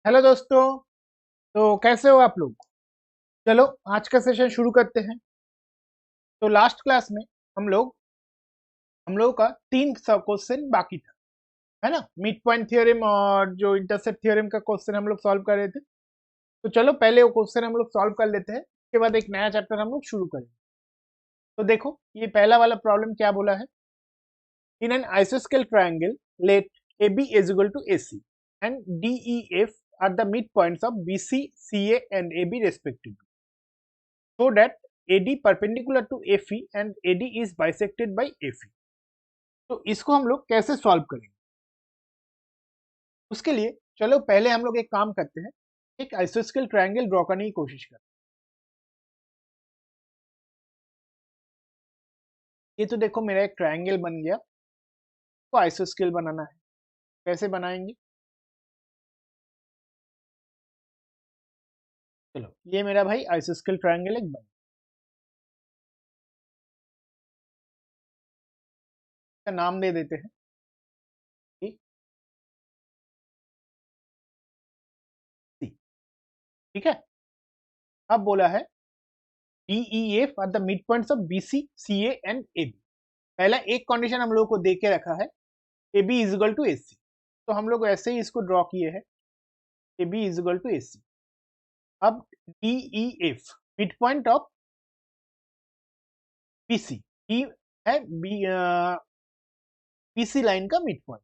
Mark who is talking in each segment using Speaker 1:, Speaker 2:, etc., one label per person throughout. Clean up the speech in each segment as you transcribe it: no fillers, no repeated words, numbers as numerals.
Speaker 1: Hello दोस्तों। तो कैसे हो आप लोग? चलो आज का सेशन शुरू करते हैं। तो लास्ट क्लास में हम लोगों का तीन क्वेश्चन बाकी था, है ना? मिड पॉइंट थ्योरम और जो इंटरसेप्ट थ्योरम का क्वेश्चन हम लोग सॉल्व कर रहे थे। तो चलो पहले वो क्वेश्चन हम लोग सॉल्व कर लेते हैं, उसके बाद एक नया चैप्टर हम लोग शुरू करेंगे। तो देखो ये पहला वाला प्रॉब्लम क्या बोला है। इन एन आइसोस्केल triangle let A B is equal to A C and D E F are the mid points of B C C A and A B respectively, so that AD perpendicular to FE and AD is bisected by FE। तो इसको हम लोग कैसे solve करेंगे? उसके लिए चलो पहले हम लोग एक काम करते हैं, एक आइसोस्केल ट्रायंगल ड्रॉ करने की कोशिश करते हैं। ये तो देखो मेरा एक ट्रायंगल बन गया, तो आइसोस्केल बनाना है। कैसे बनाएंगे? चलो ये मेरा भाई आइसोस्केल ट्रायंगल एक बन, का नाम दे देते हैं कि सी। ठीक है। अब बोला है DEF are the mid points of BC CA and AB। पहला एक कंडीशन हम लोगों को दे के रखा है, A B is equal to A C. तो हम लोग ऐसे ही इसको ड्रॉ किए हैं, A B is equal to A C. अब D E F mid point of B C, D है बी सी लाइन का मिड पॉइंट।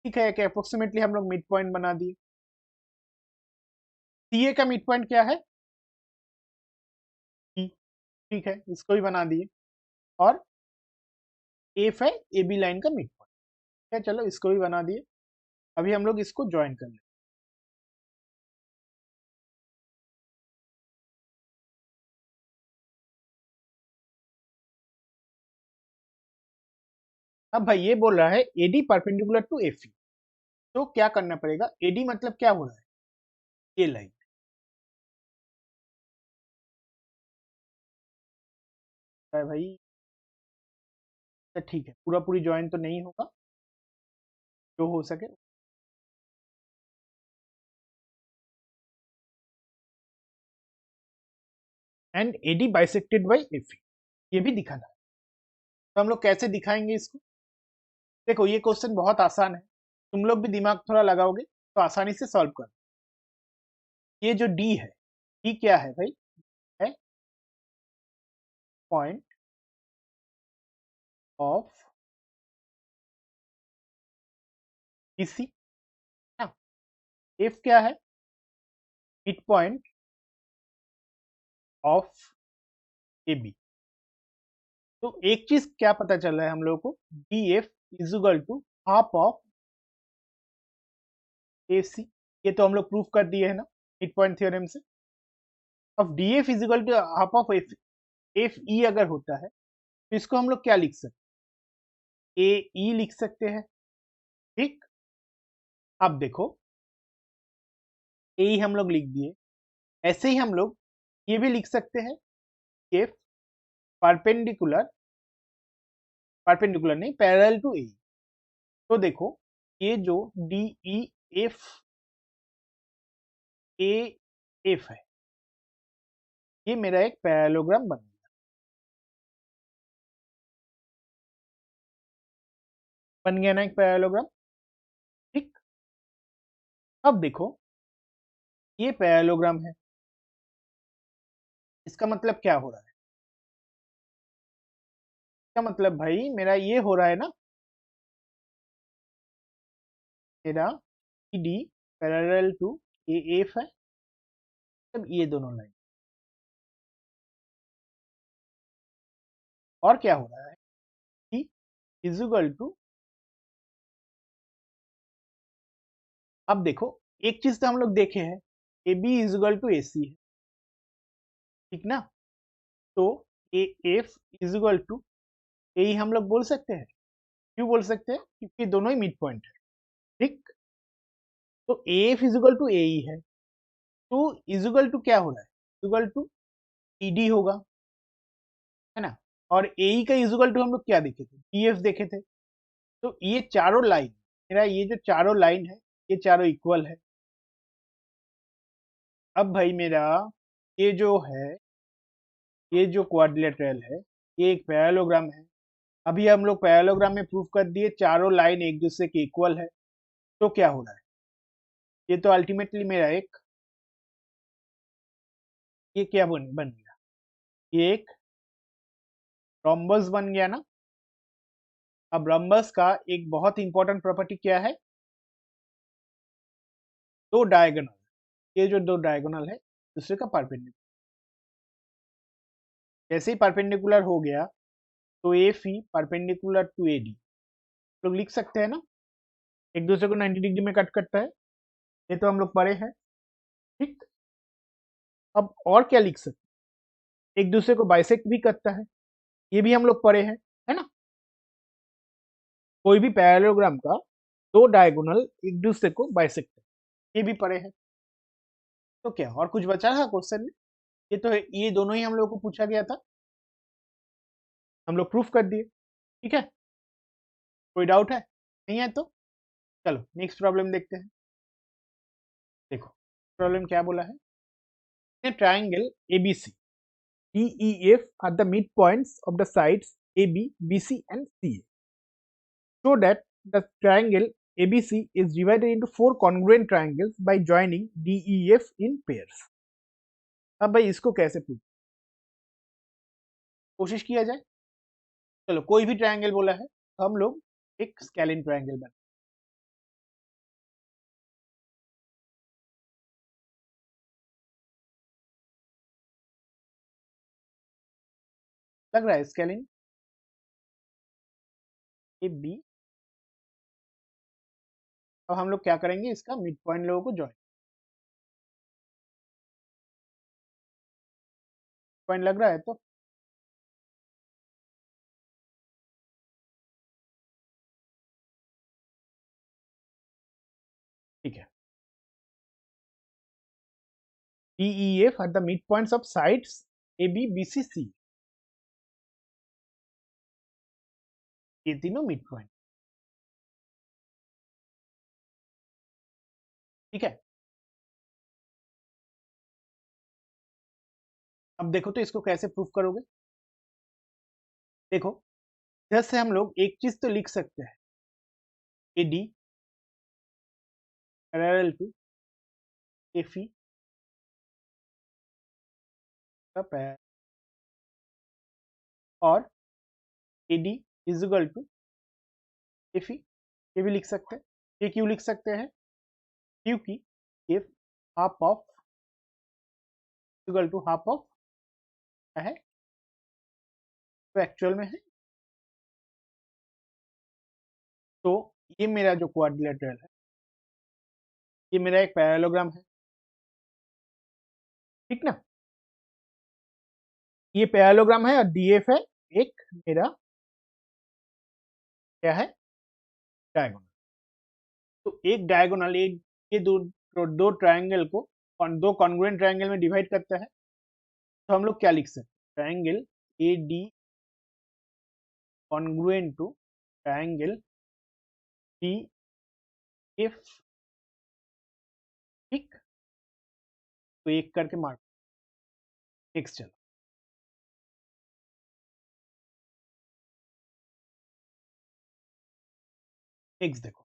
Speaker 1: ठीक है कि अप्रोक्सीमेटली हम लोग मिड पॉइंट बना दिए। सी ए का मिड पॉइंट क्या है? E। ठीक है इसको भी बना दिए। और एफ है ए बी लाइन का मिड पॉइंट। ठीक है चलो इसको भी बना दिए। अभी हम लोग इसको ज्वाइन कर लें। अब भाई ये बोल रहा है AD perpendicular to F E. तो क्या करना पड़ेगा? एडी मतलब क्या हो रहा है? ये लाइन है भाई। तो ठीक है पूरा पूरी ज्वाइन तो नहीं होगा, जो हो सके। And AD bisected by F, ये भी दिखाना है। तो हम लोग कैसे दिखाएंगे इसको? देखो ये क्वेश्चन बहुत आसान है, तुम लोग भी दिमाग थोड़ा लगाओगे तो आसानी से सॉल्व कर। ये जो डी है, डी क्या है भाई? है पॉइंट ऑफ बीसी ना। एफ क्या है? Mid point of A B. तो एक चीज क्या पता चल रहा है हम लोगों को, D F is equal to half of A C. ये तो हम लोग प्रूफ कर दिए है ना मिड पॉइंट थ्योरम से। अब D F is equal to half of F, F E अगर होता है तो इसको हम लोग क्या लिख सकते हैं? ए ई लिख सकते हैं। ठीक। अब देखो ए ही हम लोग लिख दिए, ऐसे ही हम लोग ये भी लिख सकते हैं, एफ परपेंडिकुलर, परपेंडिकुलर नहीं पैरेलल टू ए। तो देखो ये जो D E F A F है, ये मेरा एक पैरेललोग्राम बन गया। बन गया ना एक पैरेललोग्राम। ठीक। अब देखो ये पैरेललोग्राम है, इसका मतलब क्या हो रहा है? इसका मतलब भाई मेरा ये हो रहा है ना, मेरा D parallel to A F है। तब ये दोनों लाइन, और क्या हो रहा है कि इज इक्वल टू, अब देखो एक चीज तो हम लोग देखे हैं, A B is equal to A C है। ठीक ना? तो A F is equal to A ही हम लोग बोल सकते हैं। क्यों बोल सकते हैं? क्योंकि दोनों ही मिड पॉइंट है। ठीक। तो A F is equal to A ही है, तो इज इक्वल टू क्या हो रहा है? Is equal to E D होगा, है ना? और ए ई का इज इक्वल टू हम लोग क्या देखे थे? ई एफ देखे थे। तो ये चारों लाइन, मेरा ये जो चारों लाइन है, ये चारों इक्वल है। अब भाई मेरा ये जो है, ये जो क्वाड्रिलेटरल है, ये एक पैरेललोग्राम है। अभी हम लोग पैरेललोग्राम में प्रूफ कर दिए चारों लाइन एक दूसरे के इक्वल है। तो क्या हो रहा है, ये तो अल्टीमेटली मेरा एक, ये क्या बन गया, ये एक रोम्बस बन गया ना। अब रोम्बस का एक बहुत इंपॉर्टेंट प्रॉपर्टी क्या है, दो डायगोनल, ये जो दो डायगोनल है दूसरे का परपेंडिकुलर, जैसे ही परपेंडिकुलर हो गया तो ए फी परपेंडिकुलर टू ए डी, लोग लिख सकते हैं ना, एक दूसरे को 90 डिग्री में कट करता है, ये तो हम लोग पढ़े हैं। ठीक, अब और क्या लिख सकते हैं, एक दूसरे को बाइसेक्ट भी करता है, ये भी हम लोग पढ़े हैं, है ना। कोई भी पैरेललोग्राम का दो डायगोनल एक दूसरे को बाइसेक्ट है, ये भी पढ़े हैं। तो क्या और कुछ बचा है क्वेश्चन में, ये तो है, ये दोनों ही हम लोग को पूछा गया था, हम लोग प्रूफ कर दिए। ठीक है, कोई डाउट है, नहीं है तो चलो नेक्स्ट प्रॉब्लम देखते हैं। देखो प्रॉब्लम क्या बोला है, triangle ABC DEF at the midpoints of the sides AB, BC and CA. So that the triangle ABC is divided into four congruent triangles by joining DEF in pairs. अब भाई इसको कैसे प्रूव, कोशिश किया जाए। चलो कोई भी ट्रायंगल बोला है तो हम लोग एक स्केलिन ट्रायंगल बना, लग रहा है स्केलिन ए बी। अब हम लोग क्या करेंगे, इसका मिड पॉइंट लोगों को ज्वाइन, पॉइंट लग रहा है तो ठीक है। DEF at the midpoints of sides AB, BC, C, ये तीनों मिड पॉइंट, ठीक है। अब देखो तो इसको कैसे प्रूफ करोगे, देखो इधर से हम लोग एक चीज तो लिख सकते हैं, AD पैरेलल टू AFE का पैर, और AD is equal to AFE, ये भी लिख सकते हैं। ये क्यों लिख सकते हैं, क्योंकि if half of equal to half of है, तो एक्चुअल में है। तो ये मेरा जो क्वाड्रिलेटरल है, ये मेरा एक पैरेललोग्राम है, ठीक ना। ये पैरेललोग्राम है और DF है एक मेरा क्या है, डायगोनल। तो एक डायगोनल, एक ये दो ट्रायंगल को दो कॉन्ग्रुएंट ट्रायंगल में डिवाइड करता है। तो हम लोग क्या लिख सकते हैं, triangle AD congruent to triangle DF, ठीक। तो एक करके मार्क, नेक्स्ट चलो। नेक्स्ट देखो,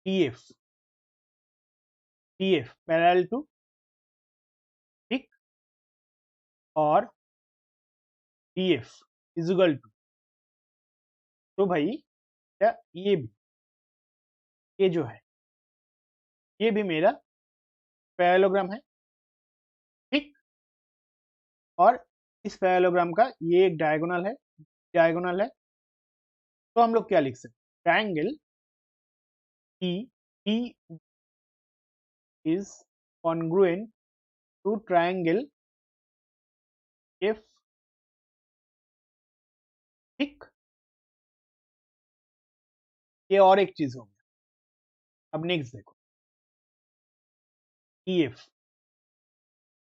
Speaker 1: DF पैरेलल टू, ठीक, और DF इज इक्वल टू, तो भाई क्या ये भी, ये जो है ये भी मेरा पैरेललोग्राम है, ठीक। और इस पैरेललोग्राम का ये एक डायगोनल है, डायगोनल है। तो हम लोग क्या लिख सकते हैं, triangle T is congruent to triangle F, ठीक। ये और एक चीज हो गया। अब नेक्स्ट देखो, EF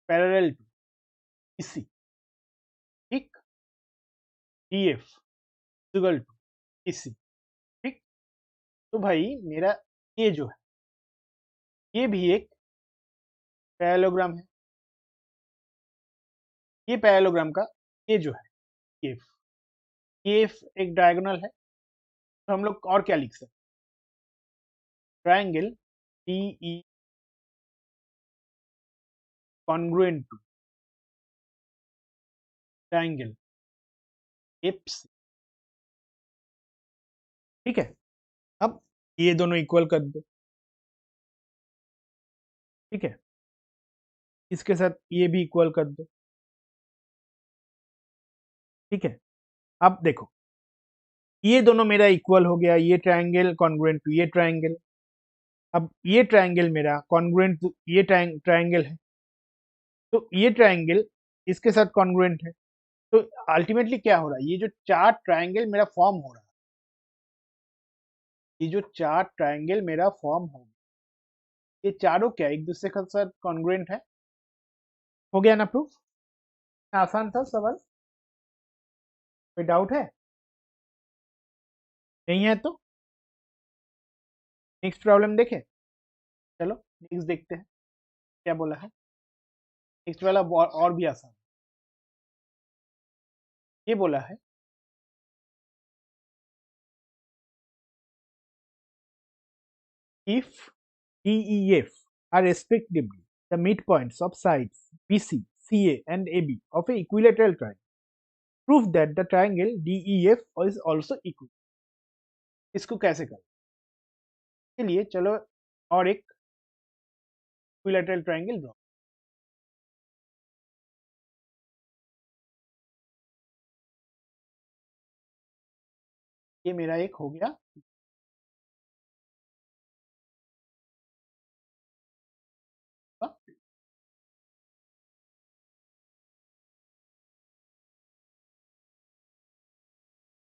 Speaker 1: पैरेलल टू इसी, ठीक, DF इक्वल टू इसी, ठीक। तो भाई मेरा ये जो है, ये भी एक पैरेललोग्राम है। ये पैरेललोग्राम का ये जो है केफ, केफ एक डायगोनल है। तो हम लोग और क्या लिख सकते हैं, triangle D E congruent to triangle F C. ठीक है, अब ये दोनों इक्वल कर दो। ठीक है, इसके साथ ये भी इक्वल कर दो। ठीक है, अब देखो ये दोनों मेरा इक्वल हो गया, ये ट्राइंगल कॉन्ग्रुएंट टू ये ट्राइंगल। अब ये ट्राइंगल मेरा कॉन्ग्रुएंट टू ये ट्राइंगल है, तो ये ट्राइंगल इसके साथ कॉन्ग्रुएंट है। तो अल्टीमेटली क्या हो रहा है, ये जो चार ट्राइंगल मेरा फॉर्म हो रहा है, ये जो चार ट्राइंगल मेरा फॉर्म हो गया, ये चारों क्या एक दूसरे के साथ कॉन्ग्रुएंट है। हो गया ना प्रूफ? आसान था सवाल, कोई डाउट है? नहीं है तो नेक्स्ट प्रॉब्लम देखें। चलो नेक्स्ट देखते हैं क्या बोला है। नेक्स्ट वाला और भी आसान, ये बोला है if DEF are respectively the midpoints of sides BC, CA and AB of a equilateral triangle, prove that the triangle DEF is also equal। इसको कैसे करें, के लिए चलो और एक इक्विलैटरल ट्रायंगल ड्रॉ। ये मेरा एक हो गया,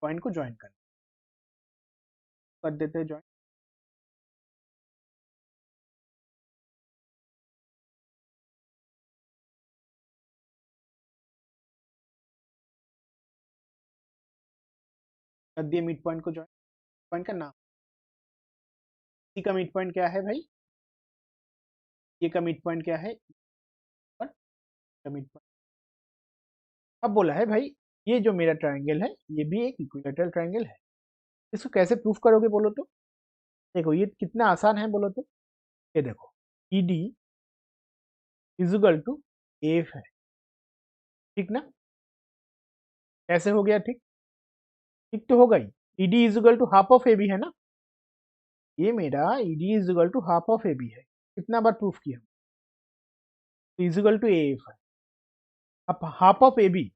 Speaker 1: पॉइंट को ज्वाइन कर देते हैं ज्वाइन। कर दिए मिड पॉइंट को ज्वाइन। पॉइंट का नाम, सी का मिड पॉइंट क्या है भाई, ये का मिड पॉइंट क्या है, और का मिड पॉइंट। अब बोला है भाई ये जो मेरा ट्रायंगल है ये भी एक इक्विलैटरल ट्रायंगल है। इसको कैसे प्रूफ करोगे बोलो तो? देखो ये कितना आसान है बोलो तो। ये देखो E D is equal to F है, ठीक ना? कैसे हो गया ठीक? ठीक तो होगा ही। E D is equal to half of A B है ना, ये मेरा E D is equal to half of A B है। कितना बार प्रूफ किया, is equal to A F है। अब हाफ ऑफ ए बी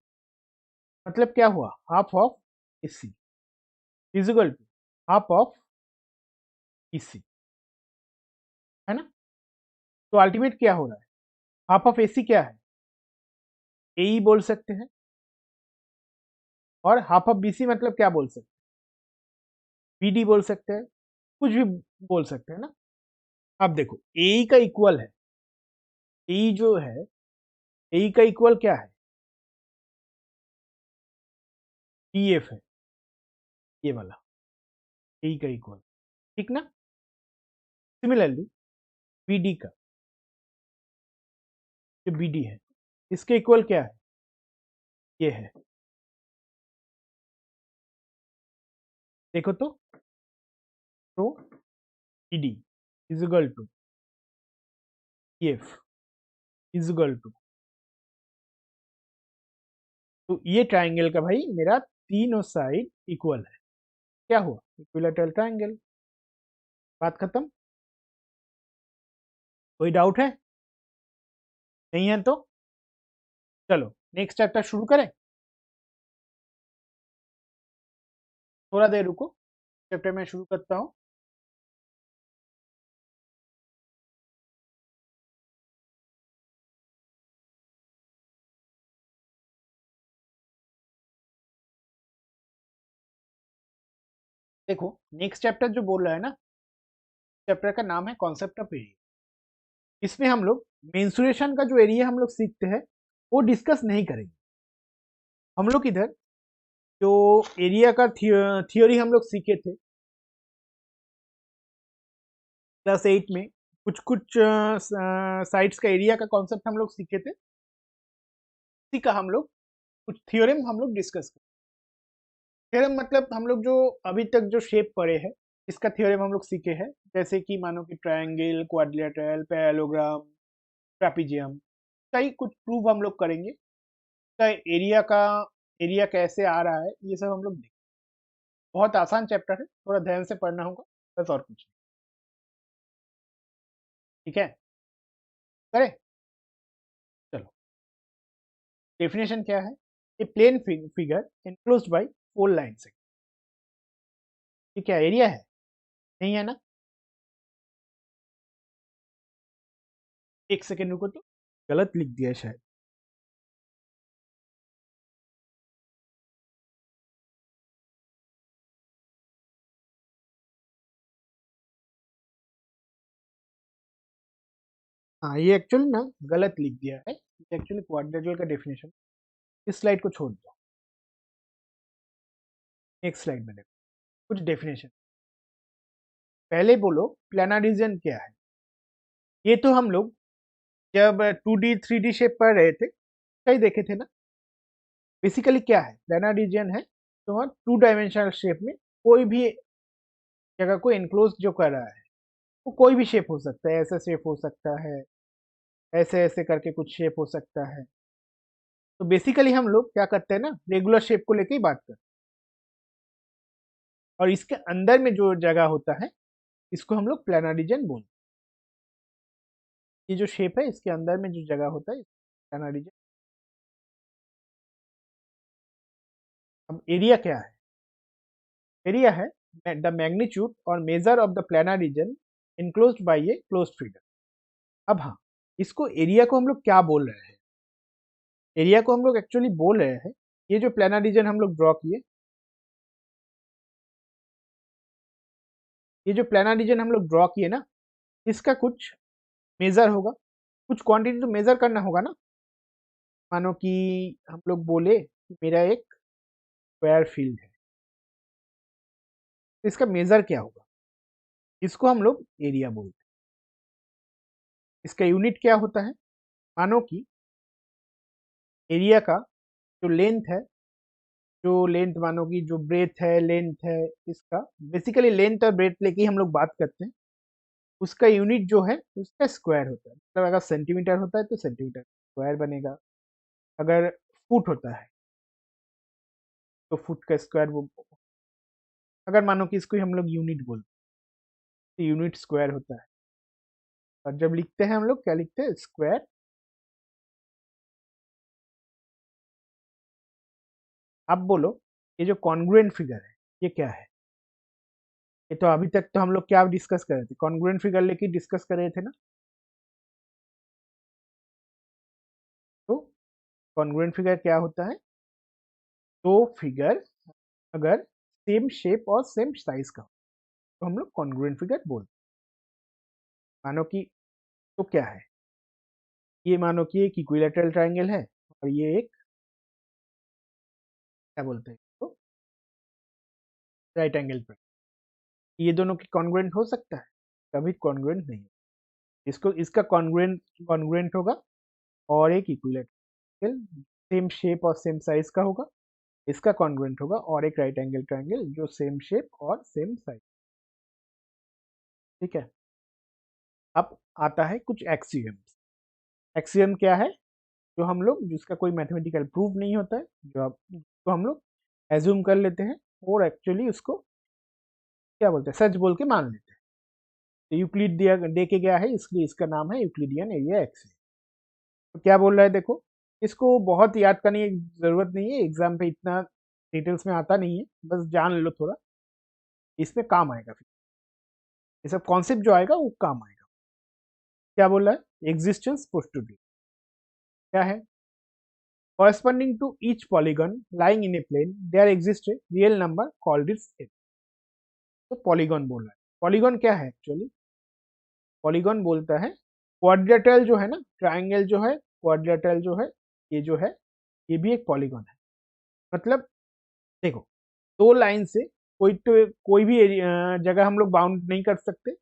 Speaker 1: मतलब क्या हुआ, half of A C is equal to half of E C, है ना? तो अल्टीमेट क्या हो रहा है, हाफ ऑफ ए सी क्या है, ए ही बोल सकते हैं, और हाफ ऑफ बी सी मतलब क्या बोल सकते हैं, बी डी बोल सकते हैं, कुछ भी बोल सकते हैं ना। अब देखो ए का इक्वल है, ए जो है ए का इक्वल क्या है, डी एफ है, ये वाला ए का इक्वल, ठीक ना? सिमिलरली बी डी का, जो बी डी है इसके इक्वल क्या है, ये है। देखो तो E D is equal to F is equal to, तो ये ट्राइंगल का भाई मेरा तीनों साइड इक्वल है। क्या हुआ, इक्विलैटरल ट्राइंगल, बात खत्म। कोई डाउट है? नहीं है तो चलो नेक्स्ट चैप्टर शुरू करें। थोड़ा देर रुको, चैप्टर में शुरू करता हूँ। देखो नेक्स्ट चैप्टर जो बोल रहा है ना, चैप्टर का नाम है कॉन्सेप्ट ऑफ एरिया। इसमें हम लोग मेंसुरेशन का जो एरिया हम लोग सीखते हैं वो डिस्कस नहीं करेंगे। हम लोग इधर जो एरिया का थियोरी हम लोग सीखे थे क्लास 8 में, कुछ कुछ साइट्स का एरिया का कॉन्सेप्ट हम लोग सीखे थे, इसी का हम लोग कुछ थ्योरम हम लोग डिस्कस करें। थ्योरम मतलब हम लोग जो अभी तक जो शेप पढ़े हैं, इसका थ्योरम हम लोग सीखे हैं, जैसे कि मानो कि ट्रायंगल, क्वाड्रिलेटरल, पैरेललोग्राम, ट्रापीजियम, कई कुछ प्रूव हम लोग करेंगे। का एरिया कैसे आ रहा है, ये सब हम लोग देखें। बहुत आसान चैप्टर है, थोड़ा ध्यान से पढ़ना होगा, बस और कुछ नहीं। ठीक है, करें। चलो, डेफिनेशन क्या है? A plane figure enclosed by 4 lines. ये क्या एरिया है? नहीं है ना? एक सेकेंड रुको, तो गलत लिख दिया शायद। हाँ, ये एक्चुअली ना गलत लिख दिया है। एक्चुअली क्वाड्रेटरल का डेफिनेशन, इस स्लाइड को छोड़ दो, नेक्स्ट स्लाइड में देखो कुछ डेफिनेशन। पहले बोलो प्लानरिज्म क्या है। ये तो हम लोग जब 2D 3D शेप पढ़ रहे थे, कहीं देखे थे ना। बेसिकली क्या है प्लानर रीजन है, तो 2 डायमेंशनल शेप में कोई भी जगह को एनक्लोज जो कर रहा है, वो कोई भी शेप हो सकता है। ऐसा शेप हो सकता है, ऐसे ऐसे करके कुछ शेप हो सकता है। तो बेसिकली हम लोग क्या करते हैं ना, रेगुलर शेप को लेके ही बात करते हैं। और इसके अंदर में जो जगह होता है, इसको हम लोग प्लानर रीजन बोलते हैं। ये जो शेप है, इसके अंदर में जो जगह होता है, प्लानर रीजन। अब एरिया क्या है? एरिया है द मैग्नीट्यूड और measure of the planar region enclosed by a closed figure. अब हाँ, इसको एरिया को हम लोग क्या बोल रहे हैं? एरिया को हम लोग एक्चुअली बोल रहे हैं, ये जो प्लानर रीजन हम लोग ड्रॉ किए, ये जो प्लानर रीजन हम लोग ड्रॉ किए ना, इसका कुछ मेजर होगा, कुछ क्वांटिटी तो मेजर करना होगा ना। मानो कि हम लोग बोले कि मेरा एक स्क्वायर फील्ड है, तो इसका मेजर क्या होगा? इसको हम लोग एरिया बोलते हैं। इसका यूनिट क्या होता है? मानो कि एरिया का जो लेंथ है, जो लेंथ मानो कि जो ब्रेथ है, लेंथ है, इसका बेसिकली लेंथ और ब्रेथ लेके ही हम लोग बात करते हैं। उसका यूनिट जो है उसका स्क्वायर होता है। मतलब अगर सेंटीमीटर होता है तो सेंटीमीटर स्क्वायर बनेगा, अगर फुट होता है तो फुट का स्क्वायर वो। अगर मानो कि इसको हम लोग यूनिट बोलते हैं तो यूनिट स्क्वायर होता है। और जब लिखते हैं हम लोग क्या लिखते हैं? स्क्वायर। अब बोलो, ये जो कॉन्ग्रुएंट फिगर है, ये क्या है? ये तो अभी तक तो हम लोग क्या डिस्कस कर रहे थे? कॉन्ग्रुएंट फिगर लेके डिस्कस कर रहे थे ना। तो कॉन्ग्रुएंट फिगर क्या होता है? दो फिगर अगर सेम शेप और सेम साइज का हो, तो हम लोग कॉन्ग्रुएंट फिगर बोलते हैं। मानो कि, तो क्या है ये? मानो कि एक इक्विलैटरल ट्रायंगल है और ये एक क्या बोलते हैं तो राइट एंगल पर। ये दोनों की कॉन्ग्रुएंट हो सकता है? कभी कॉन्ग्रुएंट नहीं है। इसको इसका कॉन्ग्रुएंट कॉन्ग्रुएंट होगा और एक इक्विलैटरल सेम शेप और सेम साइज का होगा। इसका कॉन्ग्रुएंट होगा और एक राइट एंगल ट्रायंगल जो सेम शेप और सेम साइज। ठीक है। अब आता है कुछ एक्सियम्स। एक्सियम क्या है? जो हम लोग, जिसका कोई मैथमेटिकल प्रूफ नहीं होता है, जो आप तो हम लोग एज्यूम कर लेते हैं और एक्चुअली उसको क्या बोलते हैं, सच बोल के मान लेते हैं। तो यूक्लिड दिया दे के गया है, इसलिए इसका नाम है यूक्लिडियन एरिया एक्सिस। तो क्या बोल रहा है देखो, इसको बहुत याद करने की जरूरत नहीं है, एग्जाम पे इतना डिटेल्स में आता नहीं है, बस जान लो थोड़ा, इसमें काम आएगा। फिर ये सब कॉन्सेप्ट जो आएगा वो काम आएगा। क्या बोल रहा है? एग्जिस्टेंस पोस्टुलेट क्या है? Corresponding to each polygon lying in a plane, there exists a real number called its edge. तो पॉलीगॉन बोल रहा है। पॉलीगॉन क्या है एक्चुअली? पॉलीगॉन बोलता है क्वाड्रिलेटरल जो है ना, ट्राइंगल जो है, क्वाड्रिलेटरल जो है, ये जो है, ये भी एक पॉलीगॉन है। मतलब देखो, दो लाइन से कोई तो कोई भी जगह हम लोग बाउंड नहीं कर सकते।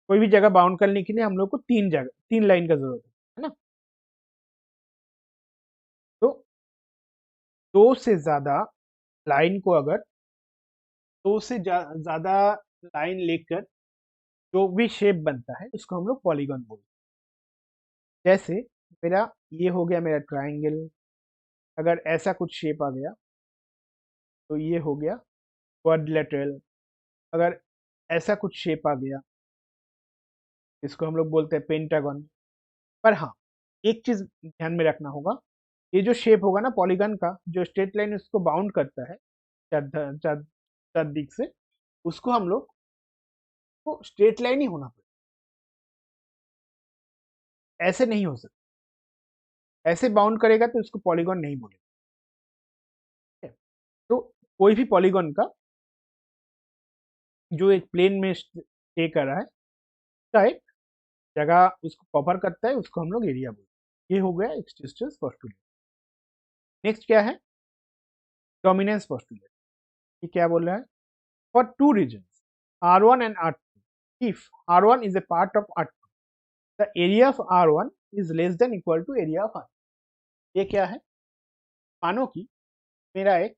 Speaker 1: कोई भी जगह बाउंड करने के लिए हम लोग को तीन लाइन का जरूरत है ना। तो दो से ज्यादा लाइन को अगर दो से ज्यादा लाइन लेकर जो भी शेप बनता है उसको हम लोग पॉलीगॉन बोलते हैं। जैसे मेरा ये हो गया मेरा ट्राइंगल, अगर ऐसा कुछ शेप आ गया तो ये हो गया क्वाड्रिलेटरल। अगर ऐसा कुछ शेप आ गया इसको हम लोग बोलते हैं पेंटागन। पर हाँ, एक चीज ध्यान में रखना होगा, ये जो शेप होगा ना पॉलीगन का, जो स्ट्रेट लाइन उसको बाउंड करता है चार चार चार दिख से, उसको हम लोग को स्ट्रेट लाइन ही होना पड़ेगा, ऐसे नहीं हो सकता। ऐसे बाउंड करेगा तो इसको पॉलीगन नहीं बोलेगा। ठीक है? तो कोई भी पॉलीगन का जो एक प्लेन में स्टे कर रहा है उसका एक जगह उसको कवर करता है, उसको हम लोग एरिया बोलते हैं। ये हो गया एक्सिस्टेंस पोस्टुलेट। नेक्स्ट क्या है? Dominance postulate. ये क्या बोल रहा है? For two reasons R1 and R2, if R1 is a part of R2, the area of R1 is less than equal to area of R2। ये क्या है? मानो कि मेरा एक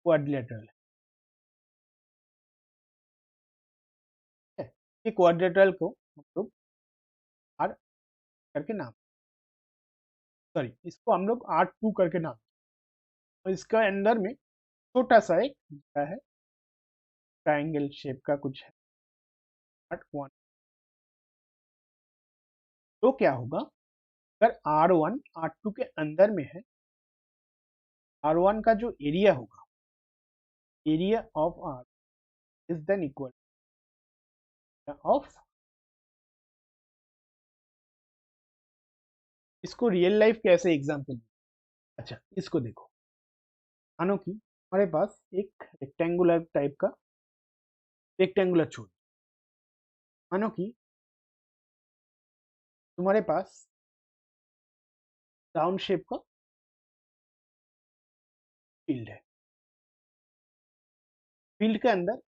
Speaker 1: क्वाड्रिलेटरल है। ये क्वाड्रिलेटरल को हम लोग R करके नाम, सॉरी, इसको हम लोग R2 करके नाम, और इसका अंदर में छोटा सा एक है ट्राइंगल शेप का कुछ है R1। तो क्या होगा? अगर R1 R2 के अंदर में है, R1 का जो एरिया होगा, area of R is than equal of, इसको रियल लाइफ कैसे एग्जांपल? अच्छा, इसको देखो। मानो कि हमारे पास एक रेक्टेंगुलर टाइप का रेक्टेंगुलर छोड़, मानो कि तुम्हारे पास राउंड शेप का फील्ड है, फील्ड के अंदर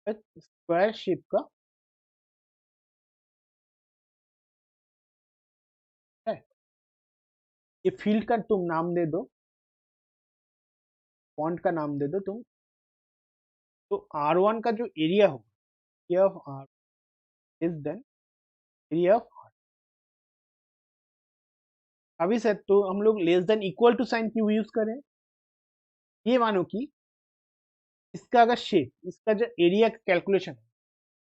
Speaker 1: एक स्क्वायर शेप का है। ये फील्ड का तुम नाम दे दो, फॉन्ट का नाम दे दो तुम। तो R1 का जो एरिया होगा, area of R is then area of R। अभी से तो हम लोग less than equal to sign क्यों यूज करें? ये मानो कि इसका अगर शेप, इसका जो एरिया का कैलकुलेशन है,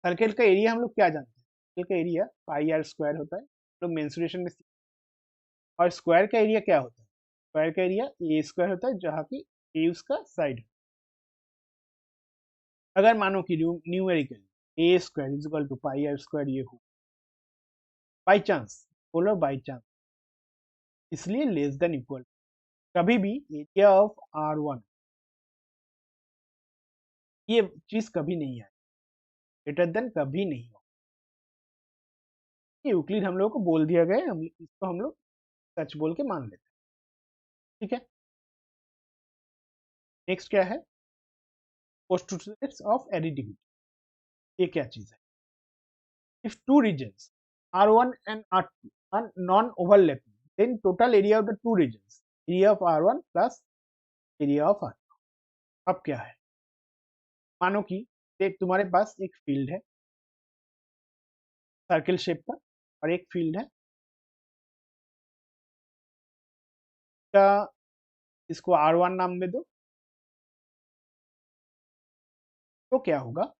Speaker 1: सर्कल का एरिया हम लोग क्या जानते हैं? सर्कल का एरिया पाई आर स्क्वायर होता है, लोग मेंसुरेशन में और स्क्वायर का एरिया क्या होता है? स्क्वायर का एरिया ए स्क्वायर होता है, जहाँ की ए उसका साइड। अगर मानो कि numerically a square is equal to pi r square ये हो, बाई चांस, बोलो बाई चांस, इसलिए लेस देन इक्वल, कभी भी एरिया ऑफ R1 ये चीज कभी नहीं है, ग्रेटर देन कभी नहीं हो। ये यूक्लिड हम लोग को बोल दिया गया है, हम इसको हम लोग सच बोल के मान लेते हैं। ठीक है, नेक्स्ट क्या है? Postulates of additivity. ये क्या चीज है? If two reasons R1 and R2 are non-overlapping, then total area of the two regions, area of R1 plus area of R2। अब क्या है? मानो कि एक तुम्हारे पास एक फील्ड है सर्किल शेप का, और एक फील्ड है का, इसको R1 नाम दे दो। तो क्या होगा?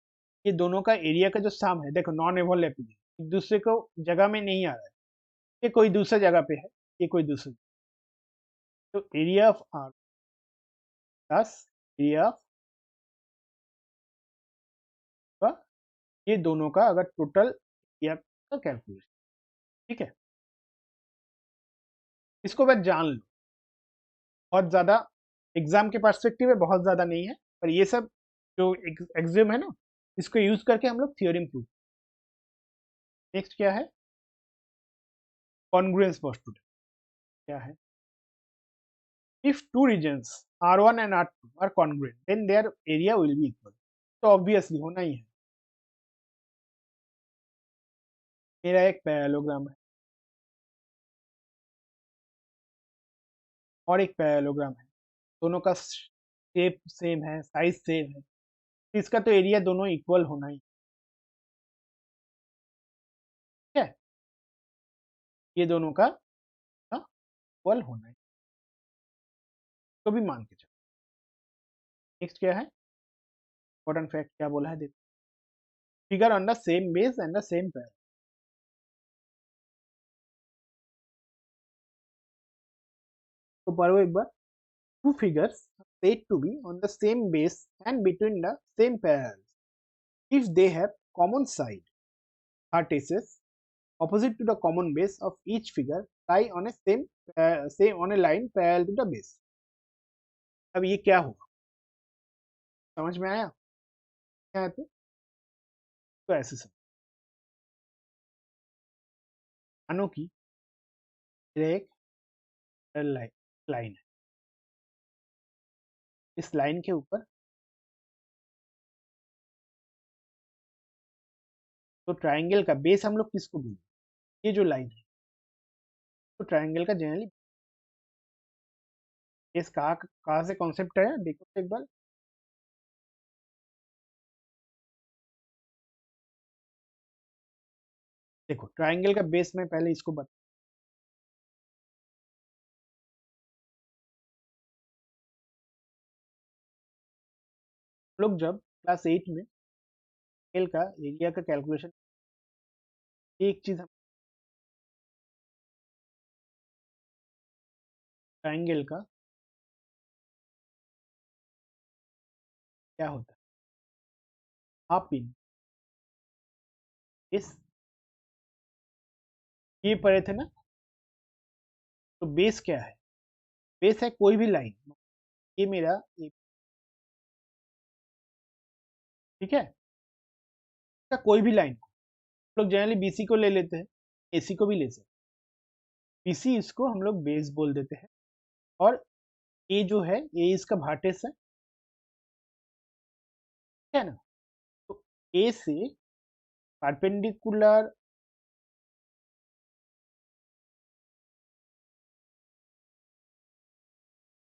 Speaker 1: ये दोनों का एरिया का जो सम है, देखो नॉन ओवरलैपिंग है, एक दूसरे को जगह में नहीं आ रहा है। ये कोई दूसरा जगह पे है, ये कोई दूसरी, तो area of R plus area of का, ये दोनों का अगर टोटल एरिया का कैलकुलेशन। ठीक है, इसको बस जान लो, बहुत ज्यादा एग्जाम के पर्सपेक्टिव में बहुत ज्यादा नहीं है, पर ये सब जो एग्जाम है ना, इसको यूज करके हम लोग थ्योरम प्रूव। नेक्स्ट क्या है? Congruence postulate. क्या है? If two reasons R1 and R2 are congruent, then their area will be equal। तो ऑब्वियसली होना ही है। मेरा एक पैरेललोग्राम है और एक पैरेललोग्राम है, दोनों का शेप सेम है, साइज सेम है, तो इसका तो एरिया दोनों इक्वल होना ही है, ये दोनों का इक्वल होना ही, तो भी मान के चलो। नेक्स्ट क्या है, इंपॉर्टेंट फैक्ट क्या बोला है देखो, figure on the same base and the same pair. तो पढ़ो एक बार, two figures said to be on the same base and between the same parallels if they have common side vertices opposite to the common base of each figure lie on a same on a line parallel to the base। अब ये क्या होगा, समझ में आया क्या है? तो ऐसे समझ, मानो कि एक लाइन लाइन है, इस लाइन के ऊपर तो ट्राइंगल का बेस हम लोग किसको बोलते, ये जो लाइन है तो ट्राइंगल का जनरली बेस कहाँ से कॉन्सेप्ट है देखो तो एक बार। देखो ट्राइंगल का बेस में पहले इसको बता, लोग जब क्लास 8 में ट्राइंगल का एरिया का कैलकुलेशन, एक चीज हम ट्राइंगल का क्या होता है, हाफ इन इस ये पढ़े थे ना। तो बेस क्या है, बेस है कोई भी लाइन, ये मेरा ठीक है, इसका कोई भी लाइन लोग जनरली बीसी को ले लेते हैं, एसी को भी ले सकते, बीसी इसको हम लोग बेस बोल देते हैं, और ए जो है ए इसका भाटेस है, ठीक है ना। तो ए से परपेंडिकुलर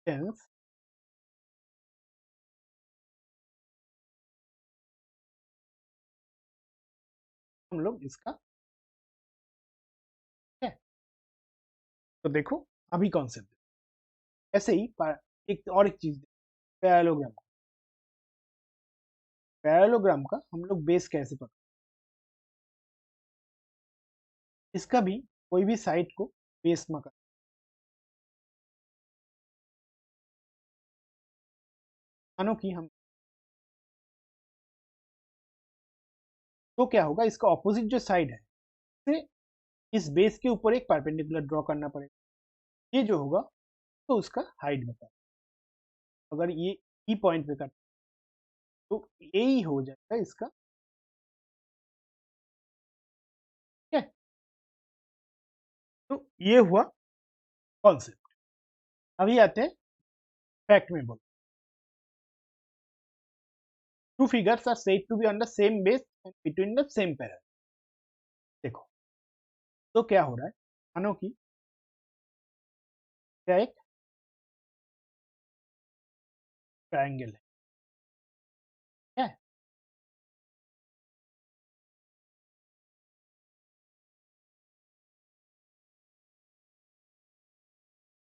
Speaker 1: डिस्टेंस हम लोग इसका, है। तो देखो अभी कॉन्सेप्ट ऐसे ही एक और एक चीज, पैरेललोग्राम, पैरेललोग्राम का हम लोग बेस कैसे पकड़, इसका भी कोई भी साइड को बेस में कर, मानो कि हम, तो क्या होगा इसका ऑपोजिट जो साइड है से इस बेस के ऊपर एक परपेंडिकुलर ड्रॉ करना पड़ेगा, ये जो होगा तो उसका हाइट बता, अगर ये ई पॉइंट पे कर तो यही हो जाएगा इसका, ठीक है। तो ये हुआ कॉन्सेप्ट, अभी आते हैं फैक्ट में बोल, two figures are said to be on the same base and between the same parallel. देखो तो क्या हो रहा है, मानो कि क्या एक ट्रायंगल है,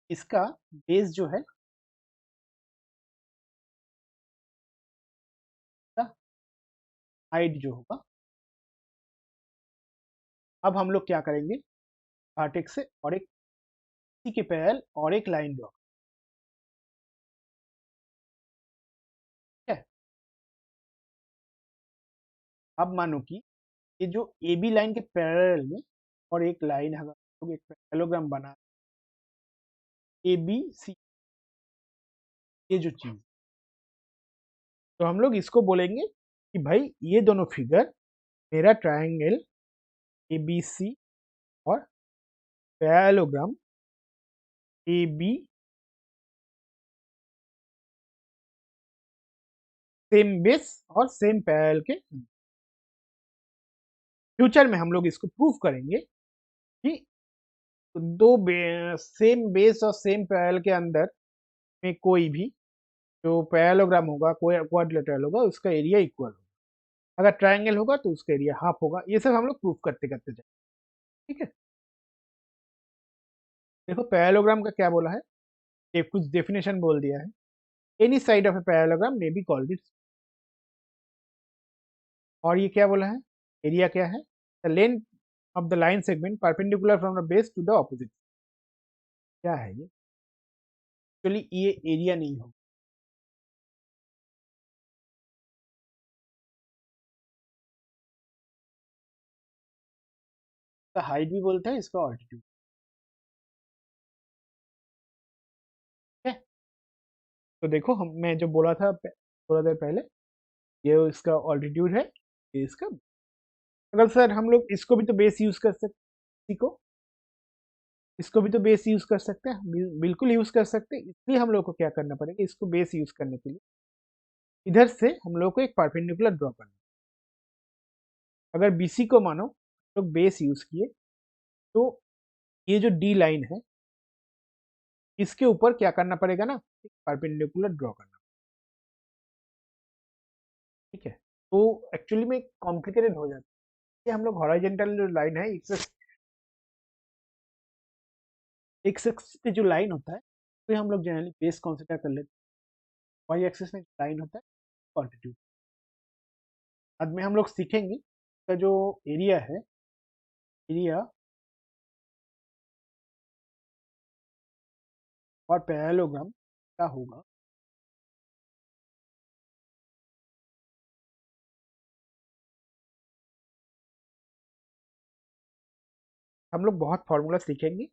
Speaker 1: इसका बेस जो है हाइट जो होगा, अब हम लोग क्या करेंगे, वर्टेक्स से और एक इसी के पैरेलल और एक लाइन ड्रॉ, ठीक है। अब मानो कि ये जो ए बी लाइन के पैरेलल में और एक लाइन है, हम लोग एक पैरेललोग्राम बना, ए बी सी, ये जो चीज, तो हम लोग इसको बोलेंगे कि भाई ये दोनों फिगर मेरा ट्रायंगल ए बी सी और parallelogram A B same base और सेम पैरेलल के, फ्यूचर में हम लोग इसको प्रूव करेंगे कि दो सेम बेस और सेम पैरेलल के अंदर में कोई भी जो पैरेललोग्राम होगा, कोई क्वाड्रिलेटरल होगा, उसका एरिया इक्वल होगा। अगर ट्राइंगल होगा तो उसका एरिया हाफ होगा। ये सब हम लोग प्रूफ करते करते जाए। ठीक है, देखो पैरेललोग्राम का क्या बोला है, ये कुछ डेफिनेशन बोल दिया है। Any side of a parallelogram may be called its. और ये क्या बोला है, एरिया क्या है, the length of the line segment perpendicular from the base to the opposite. क्या है ये, एक्चुअली ये एरिया नहीं होगा। इसका हाइट भी बोलते हैं, इसका ऑल्टीट्यूड। ठीक है, तो देखो हम, मैं जो बोला था थोड़ा देर पहले, ये इसका ऑल्टीट्यूड है, ये इसका। अगर सर हम लोग इसको भी तो बेस यूज कर सकते, इसी को, इसको भी तो बेस यूज कर सकते हैं, बिल्कुल यूज कर सकते हैं। इसलिए हम लोग को क्या करना पड़ेगा, इसको बेस यूज करने के लिए इधर से हम लोग को एक परपेंडिकुलर ड्रॉ करना है। अगर बीसी को मानो तो बेस यूज किए, तो ये जो डी लाइन है, इसके ऊपर क्या करना पड़ेगा ना, एक परपेंडिकुलर ड्रॉ करना। ठीक है, तो एक्चुअली में कॉम्प्लिकेटेड हो जाता है। ये हम लोग हॉरिजॉन्टल जो लाइन है, एक्स एक्सिस पे जो लाइन होता है, तो हम लोग जनरली बेस कंसीडर कर लेते हैं। वाई एक्सिस में लाइन होता है ऑल्टीट्यूड। बाद में हम लोग सीखेंगे इसका जो एरिया है, एरिया और पैरेललोग्राम क्या होगा। हम लोग बहुत फार्मूला सीखेंगे।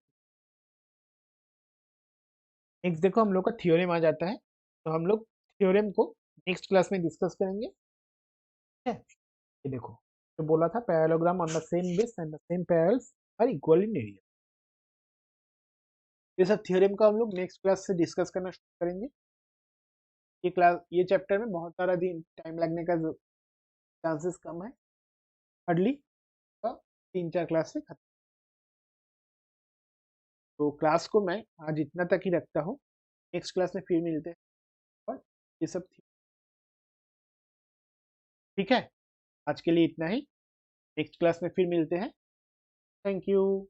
Speaker 1: नेक्स्ट देखो हम लोग का थ्योरम आ जाता है, तो हम लोग थ्योरम को नेक्स्ट क्लास में डिस्कस करेंगे। ठीक है, ये देखो जो बोला था, parallelogram on the same base and the same parallels are equal in area. ये सब थ्योरम का हम लोग नेक्स्ट क्लास से डिस्कस करना शुरू करेंगे। ये क्लास, ये चैप्टर में बहुत सारा दिन टाइम लगने का चांसेस कम है, हार्डली 3-4 क्लास से खत्म। तो क्लास को मैं आज इतना तक ही रखता हूँ। नेक्स्ट क्लास में फिर मिलते हैं और ये सब ठीक है। आज के लिए इतना ही, नेक्स्ट क्लास में फिर मिलते हैं। Thank you.